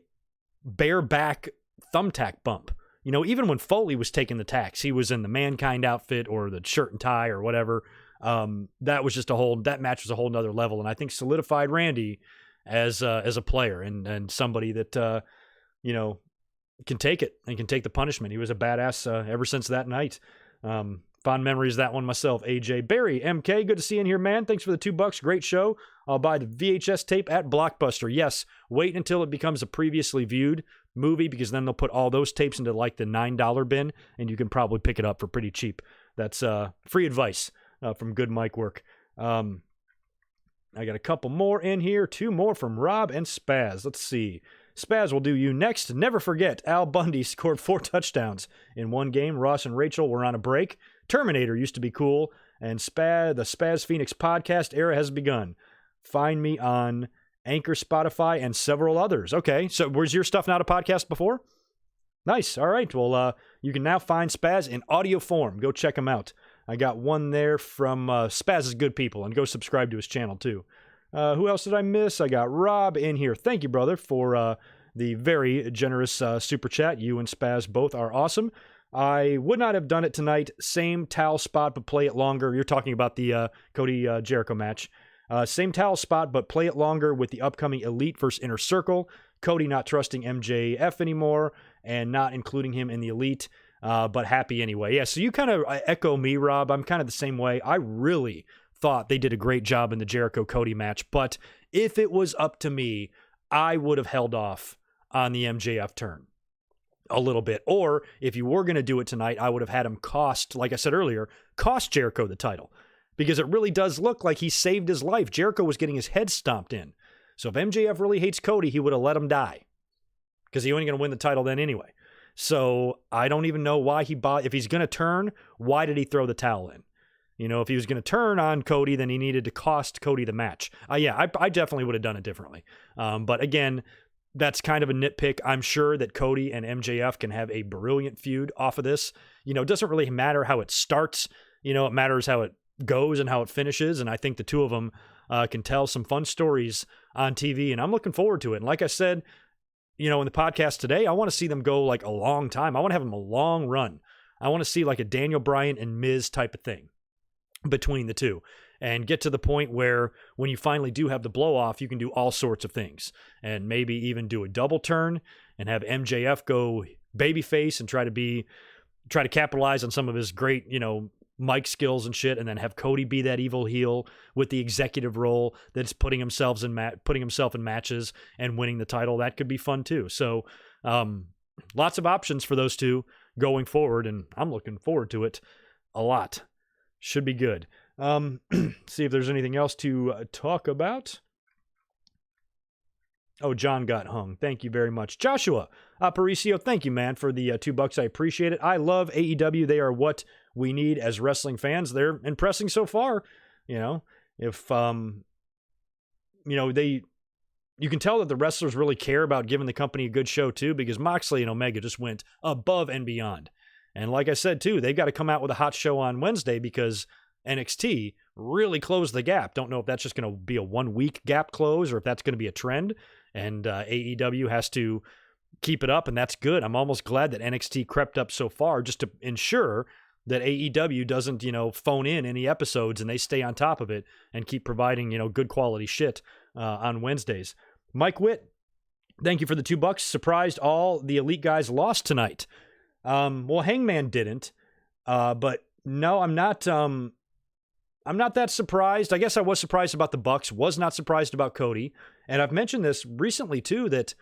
bareback thumbtack bump. Even when Foley was taking the tacks, he was in the Mankind outfit or the shirt and tie or whatever. That match was a whole nother level. And I think solidified Randy as a player and somebody that can take it and can take the punishment. He was a badass ever since that night. Fond memories of that one myself. AJ Barry MK, good to see you in here, man. Thanks for the $2. Great show. I'll buy the VHS tape at Blockbuster. Yes, wait until it becomes a previously viewed movie because then they'll put all those tapes into like the $9 bin and you can probably pick it up for pretty cheap. That's free advice from GoodMicWork. I got a couple more in here. 2 more from Rob and Spaz. Let's see. Spaz will do you next. Never forget, Al Bundy scored 4 touchdowns in one game. Ross and Rachel were on a break. Terminator used to be cool. And the Spaz Phoenix podcast era has begun. Find me on Anchor, Spotify, and several others. Okay, so was your stuff not a podcast before? Nice. All right. Well, you can now find Spaz in audio form. Go check him out. I got one there from Spaz's Good People, and go subscribe to his channel, too. Who else did I miss? I got Rob in here. Thank you, brother, for the very generous super chat. You and Spaz both are awesome. I would not have done it tonight. Same towel spot, but play it longer. You're talking about the Cody Jericho match. Same towel spot, but play it longer with the upcoming Elite versus Inner Circle. Cody not trusting MJF anymore and not including him in the Elite. But happy anyway. Yeah, so you kind of echo me, Rob. I'm kind of the same way. I really thought they did a great job in the Jericho-Cody match, but if it was up to me, I would have held off on the MJF turn a little bit. Or if you were going to do it tonight, I would have had him like I said earlier, cost Jericho the title. Because it really does look like he saved his life. Jericho was getting his head stomped in. So if MJF really hates Cody, he would have let him die. Because he wasn't going to win the title then anyway. So I don't even know why if he's going to turn, why did he throw the towel in? If he was going to turn on Cody, then he needed to cost Cody the match. I definitely would have done it differently. But again, that's kind of a nitpick. I'm sure that Cody and MJF can have a brilliant feud off of this. It doesn't really matter how it starts. It matters how it goes and how it finishes. And I think the two of them can tell some fun stories on TV. And I'm looking forward to it. And like I said, in the podcast today, I want to see them go like a long time. I want to have them a long run. I want to see like a Daniel Bryan and Miz type of thing between the two and get to the point where when you finally do have the blow off, you can do all sorts of things and maybe even do a double turn and have MJF go babyface and try to capitalize on some of his great, mic skills and shit, and then have Cody be that evil heel with the executive role that's putting himself in matches and winning the title. That could be fun too. So lots of options for those two going forward, and I'm looking forward to it a lot. Should be good. See if there's anything else to talk about. Oh, John got hung. Thank you very much. Joshua Aparicio, thank you, man, for the $2. I appreciate it. I love AEW. They are what we need as wrestling fans. They're impressing so far. You know, if, you can tell that the wrestlers really care about giving the company a good show, too, because Moxley and Omega just went above and beyond. And like I said, too, they've got to come out with a hot show on Wednesday because NXT really closed the gap. Don't know if that's just going to be a 1 week gap close or if that's going to be a trend. And AEW has to keep it up, and that's good. I'm almost glad that NXT crept up so far just to ensure that AEW doesn't, phone in any episodes and they stay on top of it and keep providing, good quality shit on Wednesdays. Mike Witt, thank you for the $2. Surprised all the Elite guys lost tonight. Well, Hangman didn't, but no, I'm not that surprised. I guess I was surprised about the Bucks, was not surprised about Cody. And I've mentioned this recently too, that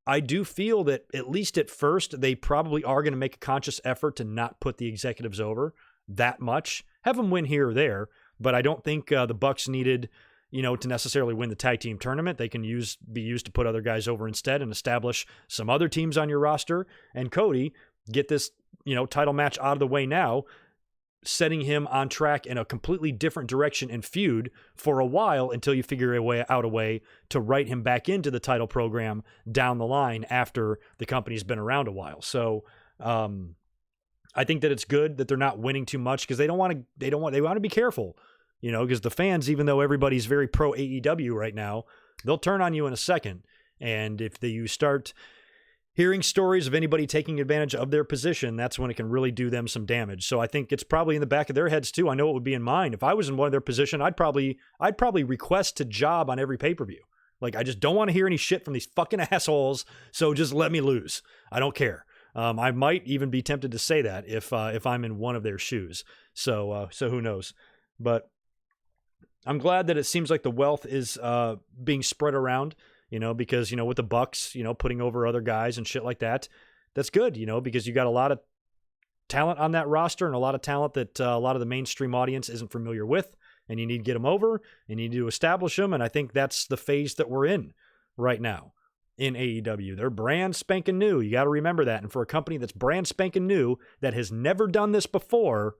I do feel that at least at first, they probably are going to make a conscious effort to not put the executives over that much. Have them win here or there, but I don't think the Bucks needed, to necessarily win the tag team tournament. They can be used to put other guys over instead and establish some other teams on your roster. And Cody, get this, title match out of the way now, setting him on track in a completely different direction and feud for a while until you figure out a way to write him back into the title program down the line after the company's been around a while. So I think that it's good that they're not winning too much because they want to be careful, because the fans, even though everybody's very pro AEW right now, they'll turn on you in a second. And if you start hearing stories of anybody taking advantage of their position, that's when it can really do them some damage. So I think it's probably in the back of their heads too. I know it would be in mine. If I was in one of their position, I'd probably request to job on every pay-per-view. Like, I just don't want to hear any shit from these fucking assholes. So just let me lose. I don't care. I might even be tempted to say that if I'm in one of their shoes. So who knows? But I'm glad that it seems like the wealth is being spread around. Because, with the Bucks, putting over other guys and shit like that, that's good, because you got a lot of talent on that roster and a lot of talent that a lot of the mainstream audience isn't familiar with, and you need to get them over and you need to establish them. And I think that's the phase that we're in right now in AEW. They're brand spanking new. You got to remember that. And for a company that's brand spanking new, that has never done this before,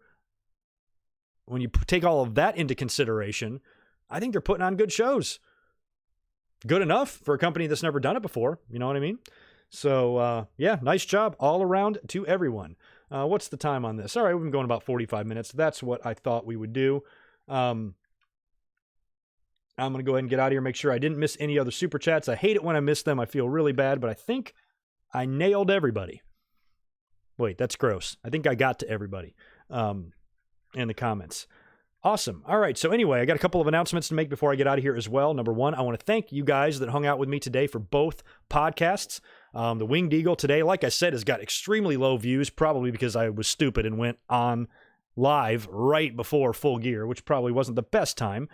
when you take all of that into consideration, I think they're putting on good shows. Good enough for a company that's never done it before. You know what I mean? So, nice job all around to everyone. What's the time on this? All right, we've been going about 45 minutes. That's what I thought we would do. I'm going to go ahead and get out of here, make sure I didn't miss any other super chats. I hate it when I miss them. I feel really bad, but I think I nailed everybody. Wait, that's gross. I think I got to everybody in the comments. Awesome. All right. So anyway, I got a couple of announcements to make before I get out of here as well. Number one, I want to thank you guys that hung out with me today for both podcasts. The Winged Eagle today, like I said, has got extremely low views, probably because I was stupid and went on live right before Full Gear, which probably wasn't the best time.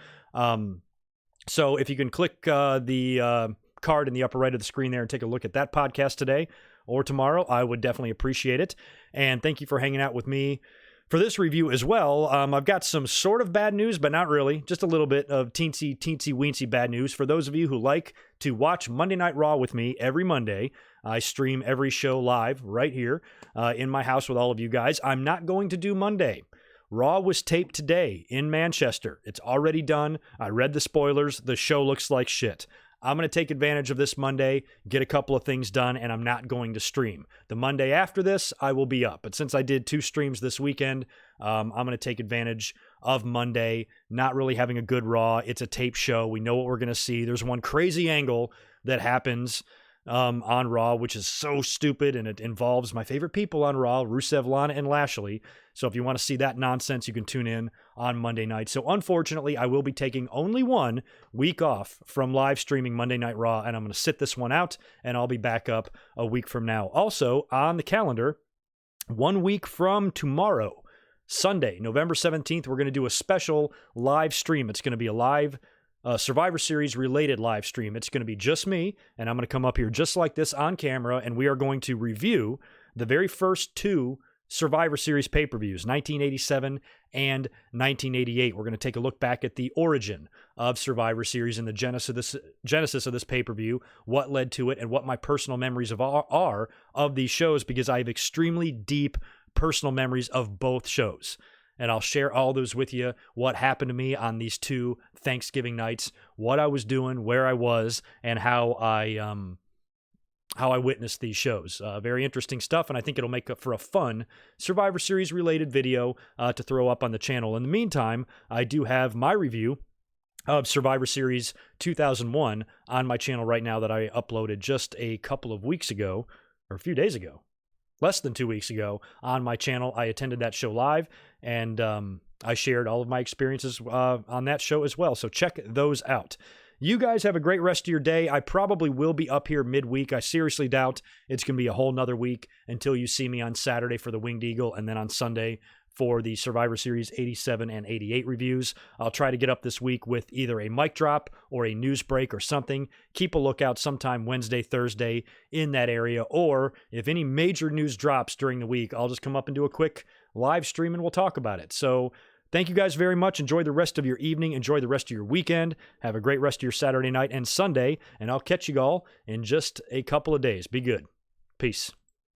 So if you can click the card in the upper right of the screen there and take a look at that podcast today or tomorrow, I would definitely appreciate it. And thank you for hanging out with me for this review as well. I've got some sort of bad news, but not really. Just a little bit of teensy bad news. For those of you who like to watch Monday Night Raw with me every Monday, I stream every show live right here in my house with all of you guys. I'm not going to do Monday. Raw was taped today in Manchester. It's already done. I read the spoilers. The show looks like shit. I'm going to take advantage of this Monday, get a couple of things done, and I'm not going to stream. The Monday after this, I will be up. But since I did 2 streams this weekend, I'm going to take advantage of Monday, not really having a good Raw. It's a tape show. We know what we're going to see. There's one crazy angle that happens on Raw, which is so stupid, and it involves my favorite people on Raw, Rusev, Lana, and Lashley. So if you want to see that nonsense, you can tune in on Monday night. So unfortunately, I will be taking only 1 week off from live streaming Monday Night Raw, and I'm going to sit this one out, and I'll be back up a week from now. Also, on the calendar, 1 week from tomorrow, Sunday, November 17th, we're going to do a special live stream. It's going to be a live Survivor Series related live stream. It's going to be just me, and I'm going to come up here just like this on camera, and we are going to review the very first 2 Survivor Series pay-per-views, 1987 and 1988. We're going to take a look back at the origin of Survivor Series and the genesis of this pay-per-view, what led to it, and what my personal memories are of these shows, because I have extremely deep personal memories of both shows. And I'll share all those with you, what happened to me on these 2 Thanksgiving nights, what I was doing, where I was, and how I witnessed these shows. Very interesting stuff, and I think it'll make up for a fun Survivor Series related video to throw up on the channel. In the meantime, I do have my review of Survivor Series 2001 on my channel right now that I uploaded just a couple of weeks ago, or a few days ago. Less than 2 weeks ago on my channel. I attended that show live, and I shared all of my experiences on that show as well. So check those out. You guys have a great rest of your day. I probably will be up here midweek. I seriously doubt it's going to be a whole nother week until you see me on Saturday for the Winged Eagle, and then on Sunday for the Survivor Series 87 and 88 reviews. I'll try to get up this week with either a mic drop or a news break or something. Keep a lookout sometime Wednesday, Thursday in that area, or if any major news drops during the week, I'll just come up and do a quick live stream and we'll talk about it. So thank you guys very much. Enjoy the rest of your evening. Enjoy the rest of your weekend. Have a great rest of your Saturday night and Sunday, and I'll catch you all in just a couple of days. Be good. Peace.